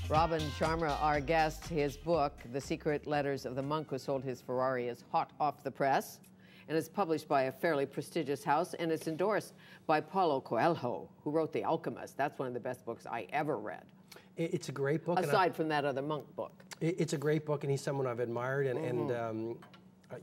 Robin Sharma, our guest, his book, The Secret Letters of the Monk Who Sold His Ferrari, is hot off the press, and it's published by a fairly prestigious house, and it's endorsed by Paulo Coelho, who wrote The Alchemist. That's one of the best books I ever read. It's a great book. Aside from that other monk book. It's a great book, and he's someone I've admired, and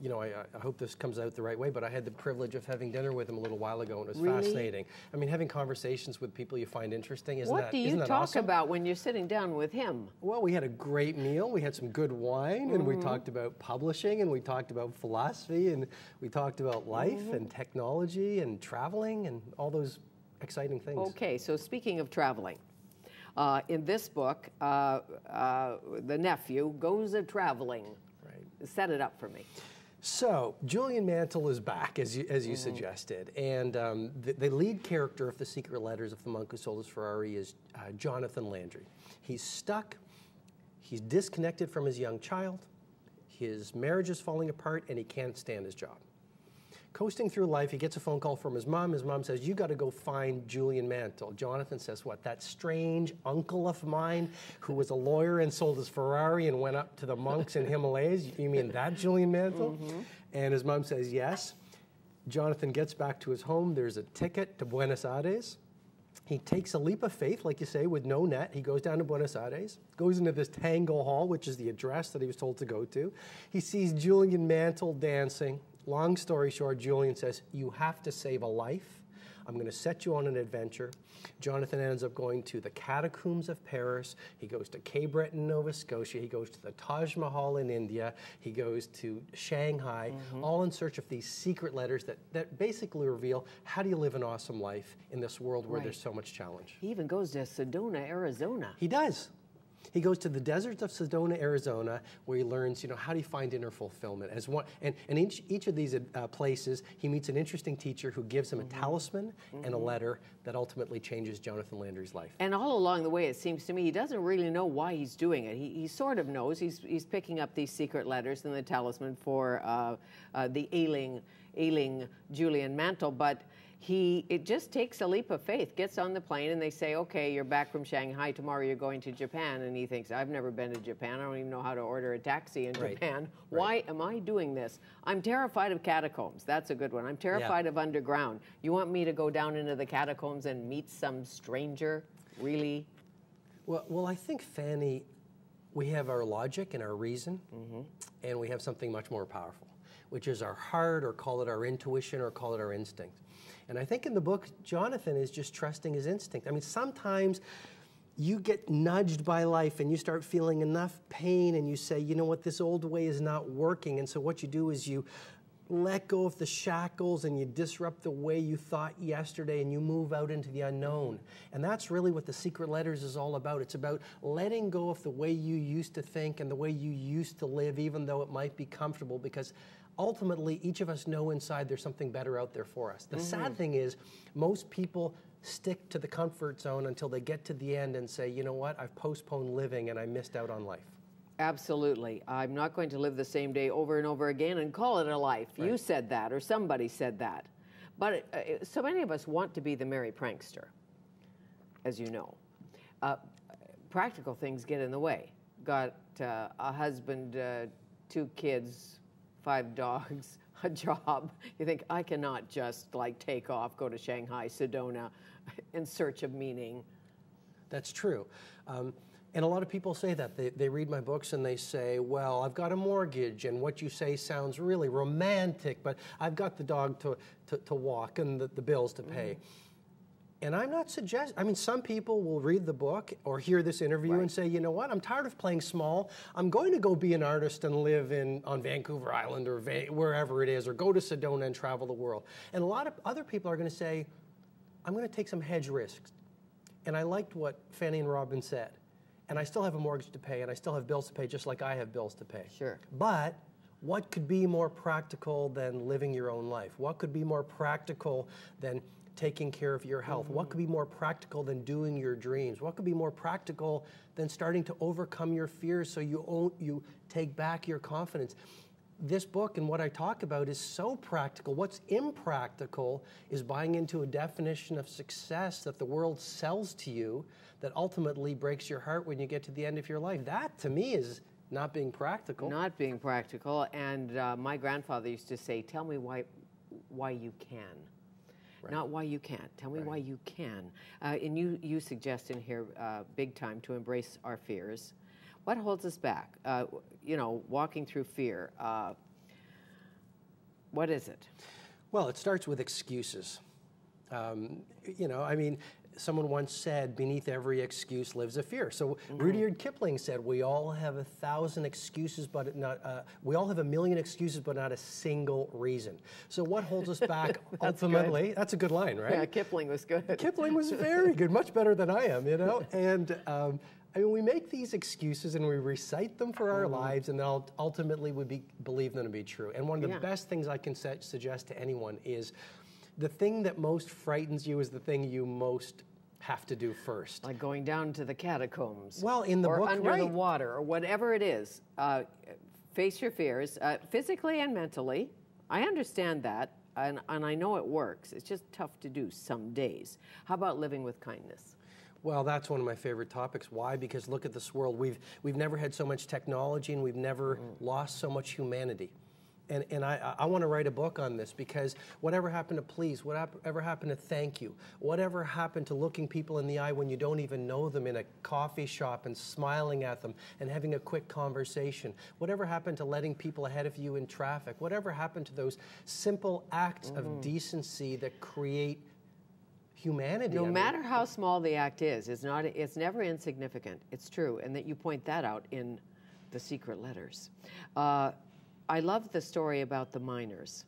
you know, I hope this comes out the right way, but I had the privilege of having dinner with him a little while ago, and it was fascinating. I mean, having conversations with people you find interesting, isn't that awesome? What do you talk about when you're sitting down with him? Well, we had a great meal. We had some good wine, and we talked about publishing, and we talked about philosophy, and we talked about life and technology and traveling and all those exciting things. Okay, so speaking of traveling, in this book, the nephew goes a-traveling. Right. Set it up for me. So, Julian Mantle is back, as you suggested, and the lead character of The Secret Letters of the Monk Who Sold His Ferrari is Jonathan Landry. He's stuck, he's disconnected from his young child, his marriage is falling apart, and he can't stand his job. Coasting through life, he gets a phone call from his mom. His mom says, you got to go find Julian Mantle. Jonathan says, what, that strange uncle of mine who was a lawyer and sold his Ferrari and went up to the monks in Himalayas? You mean that Julian Mantle? And his mom says, yes. Jonathan gets back to his home. There's a ticket to Buenos Aires. He takes a leap of faith, like you say, with no net. He goes down to Buenos Aires, goes into this tango hall, which is the address that he was told to go to. He sees Julian Mantle dancing. Long story short, Julian says, you have to save a life. I'm going to set you on an adventure. Jonathan ends up going to the catacombs of Paris. He goes to Cape Breton, Nova Scotia. He goes to the Taj Mahal in India. He goes to Shanghai, all in search of these secret letters that basically reveal how do you live an awesome life in this world where there's so much challenge. He even goes to Sedona, Arizona. He does. He goes to the deserts of Sedona, Arizona, where he learns, you know, how do you find inner fulfillment? As one, and each of these places, he meets an interesting teacher who gives him a talisman and a letter that ultimately changes Jonathan Landry's life. And all along the way, it seems to me, he doesn't really know why he's doing it. He sort of knows. He's picking up these secret letters and the talisman for the ailing Julian Mantle, but it just takes a leap of faith, gets on the plane, and they say, okay, you're back from Shanghai, tomorrow you're going to Japan, and he thinks, I've never been to Japan, I don't even know how to order a taxi in Japan. Why am I doing this? I'm terrified of catacombs. That's a good one. I'm terrified of underground. You want me to go down into the catacombs and meet some stranger? Really? Well, I think, Fanny, we have our logic and our reason, and we have something much more powerful, which is our heart, or call it our intuition, or call it our instinct. And I think in the book, Jonathan is just trusting his instinct. I mean, sometimes you get nudged by life and you start feeling enough pain and you say, you know what, this old way is not working. And so what you do is you let go of the shackles and you disrupt the way you thought yesterday and you move out into the unknown. And that's really what The Secret Letters is all about. It's about letting go of the way you used to think and the way you used to live, even though it might be comfortable, because ultimately, each of us know inside there's something better out there for us. The sad thing is, most people stick to the comfort zone until they get to the end and say, you know what, I've postponed living and I missed out on life. Absolutely. I'm not going to live the same day over and over again and call it a life. Right. You said that, or somebody said that. But so many of us want to be the merry prankster, as you know. Practical things get in the way. Got a husband, 2 kids, 5 dogs, a job. You think, I cannot just like take off, go to Shanghai, Sedona in search of meaning. That's true. And a lot of people say that. They read my books and they say, well, I've got a mortgage and what you say sounds really romantic, but I've got the dog to walk and the bills to pay. And I'm not suggesting, I mean, some people will read the book or hear this interview and say, you know what, I'm tired of playing small. I'm going to go be an artist and live on Vancouver Island or wherever it is, or go to Sedona and travel the world. And a lot of other people are going to say, I'm going to take some hedge risks. And I liked what Fanny and Robin said. And I still have a mortgage to pay and I still have bills to pay, just like I have bills to pay. Sure. But what could be more practical than living your own life? What could be more practical than taking care of your health? What could be more practical than doing your dreams? What could be more practical than starting to overcome your fears so you take back your confidence? this book and what I talk about is so practical. What's impractical is buying into a definition of success that the world sells to you that ultimately breaks your heart when you get to the end of your life. That, to me, is not being practical. Not being practical. And my grandfather used to say, tell me why you can. Right. Not why you can't. Tell me why you can. And you suggest in here, big time, to embrace our fears. What holds us back? You know, walking through fear. What is it? Well, it starts with excuses. You know, I mean, someone once said, beneath every excuse lives a fear. So Rudyard Kipling said, we all have 1,000 excuses, but not, we all have 1,000,000 excuses, but not a single reason. So what holds us back ultimately? Good. That's a good line, right? Yeah, Kipling was good. Kipling was very good, much better than I am, you know? And I mean, we make these excuses and we recite them for our lives, and then ultimately we believe them to be true. And one of the best things I can suggest to anyone is the thing that most frightens you is the thing you most have to do first. Like going down to the catacombs. Well, in the or book, under the water, or whatever it is. Face your fears, physically and mentally. I understand that, and I know it works. It's just tough to do some days. How about living with kindness? Well, that's one of my favorite topics. Why? Because look at this world. We've never had so much technology, and we've never lost so much humanity. And I want to write a book on this, because whatever happened to please, whatever happened to thank you, whatever happened to looking people in the eye when you don't even know them in a coffee shop and smiling at them and having a quick conversation, whatever happened to letting people ahead of you in traffic, whatever happened to those simple acts of decency that create humanity. No matter how small the act is, it's never insignificant. It's true, and that you point that out in The Secret Letters. I love the story about the miners,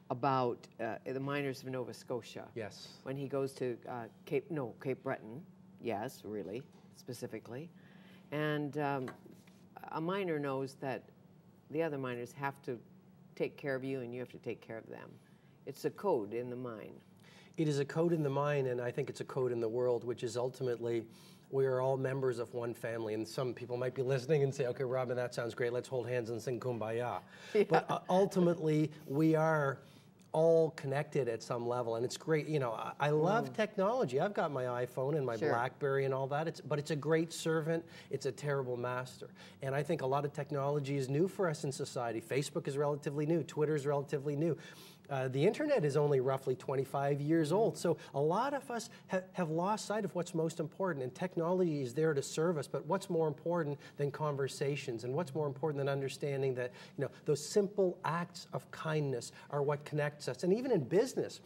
about the miners of Nova Scotia. Yes. When he goes to Cape Breton, yes, really, specifically. And a miner knows that the other miners have to take care of you and you have to take care of them. It's a code in the mine. It is a code in the mine, and I think it's a code in the world, which is ultimately we are all members of one family. And some people might be listening and say, okay, Robin, that sounds great. Let's hold hands and sing Kumbaya. Yeah. But ultimately, we are all connected at some level, and it's great. You know, I love technology. I've got my iPhone and my BlackBerry and all that. But it's a great servant. It's a terrible master. And I think a lot of technology is new for us in society. Facebook is relatively new. Twitter is relatively new. The internet is only roughly 25 years old, so a lot of us have lost sight of what's most important, and technology is there to serve us, but what's more important than conversations, and what's more important than understanding that, you know, those simple acts of kindness are what connects us. And even in business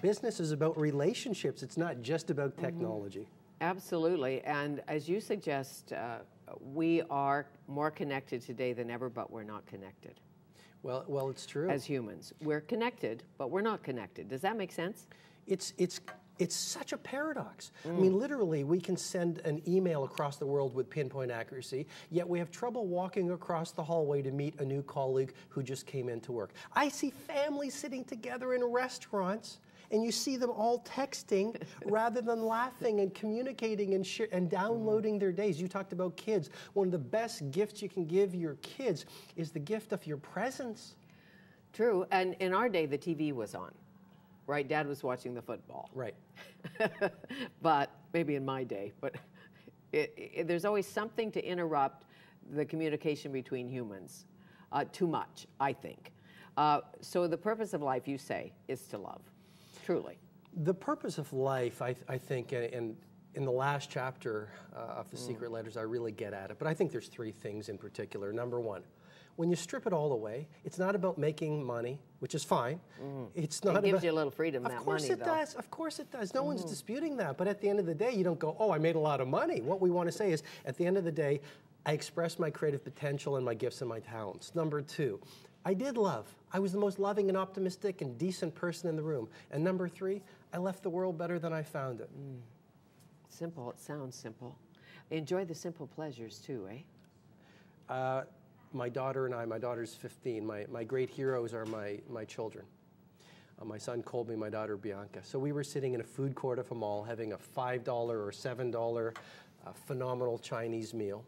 is about relationships. It's not just about technology. Absolutely, and as you suggest, we are more connected today than ever, but we're not connected. Well, it's true. As humans, we're connected, but we're not connected. Does that make sense? It's such a paradox. I mean, literally, we can send an email across the world with pinpoint accuracy, yet we have trouble walking across the hallway to meet a new colleague who just came into work. I see families sitting together in restaurants, and you see them all texting rather than laughing and communicating and downloading their days. You talked about kids. One of the best gifts you can give your kids is the gift of your presence. True, and in our day, the TV was on, right? Dad was watching the football. Right. But maybe in my day, but there's always something to interrupt the communication between humans. Too much, I think. So the purpose of life, you say, is to love. Truly. The purpose of life, I think, and in the last chapter of The Secret Letters, I really get at it. But I think there's three things in particular. Number one, when you strip it all away, it's not about making money, which is fine. It's not. It gives you a little freedom. Of course it does. Of course it does. No one's disputing that. But at the end of the day, you don't go, oh, I made a lot of money. What we want to say is, at the end of the day, I expressed my creative potential and my gifts and my talents. Number two, I did love. I was the most loving and optimistic and decent person in the room. And number three, I left the world better than I found it. Simple. It sounds simple. Enjoy the simple pleasures too, eh? My daughter and I, my daughter's 15. My great heroes are my children. My son Colby, my daughter Bianca. So we were sitting in a food court of a mall having a $5 or $7 phenomenal Chinese meal.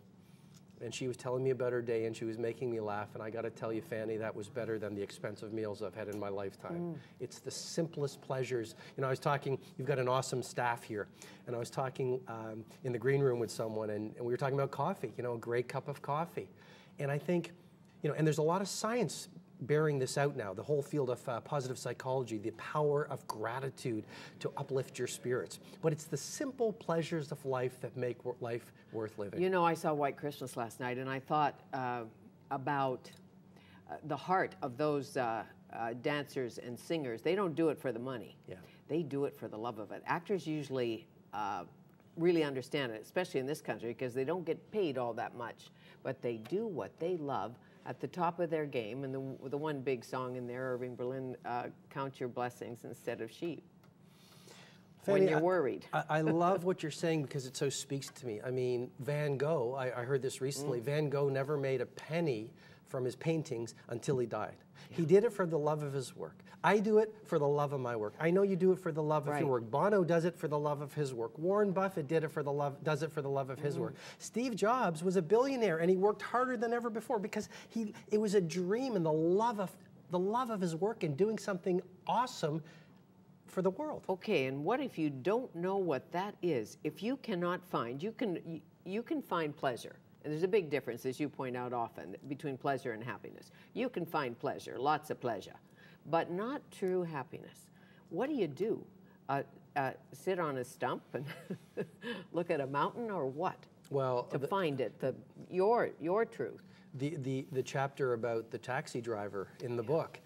and she was telling me about her day, and she was making me laugh, and I got to tell you, Fanny, that was better than the expensive meals I've had in my lifetime. It's the simplest pleasures. You know, I was talking, you've got an awesome staff here, and I was talking in the green room with someone, and we were talking about coffee, you know, a great cup of coffee. And I think, you know, and there's a lot of science bearing this out now, the whole field of positive psychology, the power of gratitude to uplift your spirits. But it's the simple pleasures of life that make life worth living. You know, I saw White Christmas last night, and I thought about the heart of those dancers and singers. They don't do it for the money. Yeah. They do it for the love of it. Actors usually really understand it, especially in this country, because they don't get paid all that much. But they do what they love at the top of their game, and the one big song in there, Irving Berlin, count your blessings instead of sheep. Fanny, when you're worried. I love what you're saying because it so speaks to me. I mean, Van Gogh, I heard this recently, Van Gogh never made a penny from his paintings until he died. He did it for the love of his work. I do it for the love of my work. I know you do it for the love of your work. Bono does it for the love of his work. Warren Buffett does it for the love of his work. Steve Jobs was a billionaire, and he worked harder than ever before because it was a dream and the love of his work and doing something awesome for the world. Okay, and what if you don't know what that is? If you cannot find, you can find pleasure. And there's a big difference, as you point out often, between pleasure and happiness. You can find pleasure, lots of pleasure, but not true happiness. What do? Sit on a stump and look at a mountain, or what? Well, to find it, your truth. The chapter about the taxi driver in the book,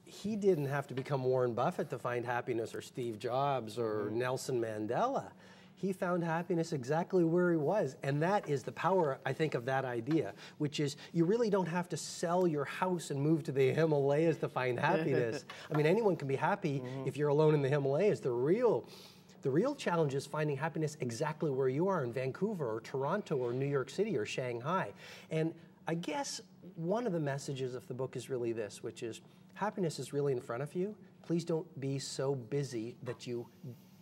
he didn't have to become Warren Buffett to find happiness, or Steve Jobs, or Nelson Mandela. He found happiness exactly where he was. And that is the power, I think, of that idea, which is you really don't have to sell your house and move to the Himalayas to find happiness. I mean, anyone can be happy if you're alone in the Himalayas. The real challenge is finding happiness exactly where you are in Vancouver or Toronto or New York City or Shanghai. And I guess one of the messages of the book is really this, which is happiness is really in front of you. Please don't be so busy that you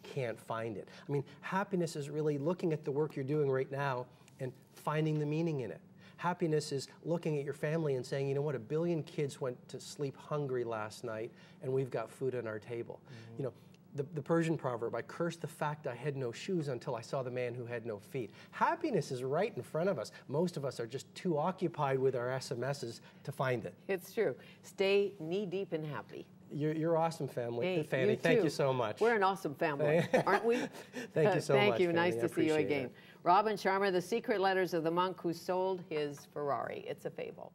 can't find it. I mean, happiness is really looking at the work you're doing right now and finding the meaning in it. Happiness is looking at your family and saying, you know what, 1 billion kids went to sleep hungry last night and we've got food on our table. You know, the Persian proverb, I cursed the fact I had no shoes until I saw the man who had no feet. Happiness is right in front of us. Most of us are just too occupied with our SMSs to find it. It's true. Stay knee-deep and happy. You're awesome, family. Hey, Fanny, thank you so much. We're an awesome family, aren't we? Thank you so much. Thank you. Fanny. Nice to see you again. Robin Sharma, The Secret Letters of the Monk Who Sold His Ferrari. It's a fable.